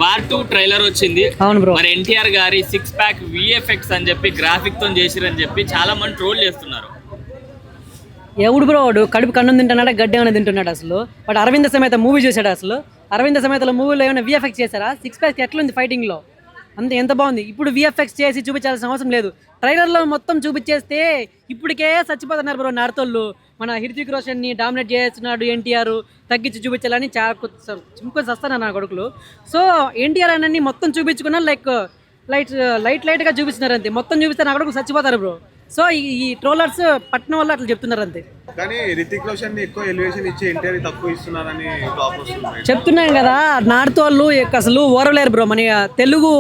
War 2 trailer వచ్చింది. అవును bro. మరి ఎన్టీఆర్ గారి 6 ప్యాక్ విఎఫ్ఎక్స్ అని చెప్పి గ్రాఫిక్ తో చేసిరని చెప్పి చాలా మంది ట్రోల్ చేస్తున్నారు. ఎవడు బ్రో వాడు కడుపు కన్ను తింటున్నాడా గడ్డి ఏమైనా తింటున్నాడు అసలు? వాడు అరవింద సమేత మూవీ చూసాడు అసలు? అరవింద సమేతలో మూవీలో ఏమైనా విఎఫ్ఎక్స్ చేశారా? 6 ప్యాక్ ఎట్లుంది ఫైటింగ్లో? అంతే ఎంత బాగుంది. ఇప్పుడు విఎఫ్ఎక్స్ చేసి చూపించాల్సిన అవసరం లేదు. ట్రైలర్లో మొత్తం చూపించేస్తే ఇప్పటికే చచ్చిపోతున్నారు బ్రో నార్తోళ్ళు. మన హృతిక్ రోషన్ని డామినేట్ చేస్తున్నాడు ఎన్టీఆర్, తగ్గించి చూపించాలని చింపుకొని వస్తాను నా కొడుకులు. సో ఎన్టీఆర్ అన్నీ మొత్తం చూపించుకున్నా లైట్గా చూపిస్తున్నారు అంతే. మొత్తం చూపిస్తే నా కొడుకు చచ్చిపోతారు బ్రో. సో ఈ ట్రోలర్స్ పట్టణం వల్ల అట్లా చెప్తున్నారు అంతే. కానీ రితిక్ రోషన్ ఎక్కువ ఎలివేషన్ ఇచ్చి ఎన్టీఆర్ తక్కువ ఇస్తున్నారని టాప్ వస్తుంది. చెప్తున్నాను కదా, నార్త్ వాళ్ళు అసలు ఓరలేరు బ్రో. మన తెలుగు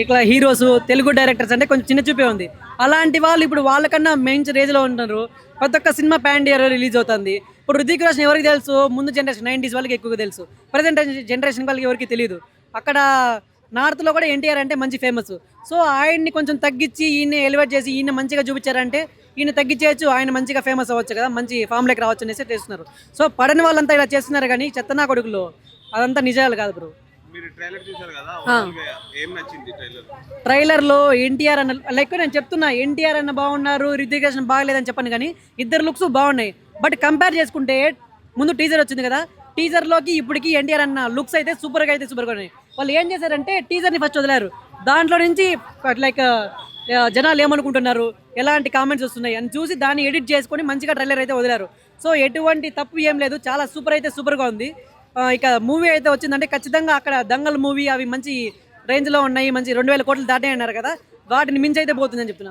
ఇట్లా హీరోస్, తెలుగు డైరెక్టర్స్ అంటే కొంచెం చిన్న చూపే ఉంది. అలాంటి వాళ్ళు ఇప్పుడు వాళ్ళకన్నా మంచి రేంజ్లో ఉంటున్నారు. ప్రతి ఒక్క సినిమా పాన్ ఇండియా రిలీజ్ అవుతుంది. ఇప్పుడు హృతిక్ రోషన్ ఎవరికి తెలుసు? ముందు జనరేషన్ 90s వాళ్ళకి ఎక్కువగా తెలుసు. ప్రజెంట్ జనరేషన్ వాళ్ళకి ఎవరికి తెలియదు. అక్కడ నార్త్లో కూడా ఎన్టీఆర్ అంటే మంచి ఫేమస్. సో ఆయన్ని కొంచెం తగ్గించి ఈయన ఎలివేట్ చేసి ఈయన మంచిగా చూపించారంటే ఈయన తగ్గించేయచ్చు, ఆయన మంచిగా ఫేమస్ అవ్వచ్చు కదా, మంచి ఫామ్లోకి రావచ్చు అనేసి చేస్తున్నారు. సో పడని వాళ్ళంతా ఇలా చేస్తున్నారు కానీ చెత్తనా కొడుకులు అదంతా నిజాలు కాదు బ్రో. ట్రైలర్లో ఎన్టీఆర్ అన్న నేను చెప్తున్నా, ఎన్టీఆర్ అన్న బాగున్నారు, హృతిక్ రోషన్ బాగలేదని చెప్పాను కానీ ఇద్దరు లుక్స్ బాగున్నాయి. బట్ కంపేర్ చేసుకుంటే ముందు టీజర్ వచ్చింది కదా, టీజర్లోకి ఇప్పటికి ఎన్టీఆర్ అన్న లుక్స్ అయితే సూపర్గా ఉన్నాయి. వాళ్ళు ఏం చేశారంటే టీజర్ని ఫస్ట్ వదిలారు. దాంట్లో నుంచి జనాలు ఏమనుకుంటున్నారు, ఎలాంటి కామెంట్స్ వస్తున్నాయి అని చూసి దాన్ని ఎడిట్ చేసుకొని మంచిగా ట్రైలర్ అయితే వదిలారు. సో ఎటువంటి తప్పు ఏం లేదు, చాలా సూపర్గా ఉంది. ఇక మూవీ అయితే వచ్చిందంటే ఖచ్చితంగా అక్కడ దంగల్ మూవీ అవి మంచి రేంజ్లో ఉన్నాయి, మంచి 2000 కోట్లు దాటే అన్నారు కదా, వాటిని మించి అయితే పోతుందని చెప్తున్నాను.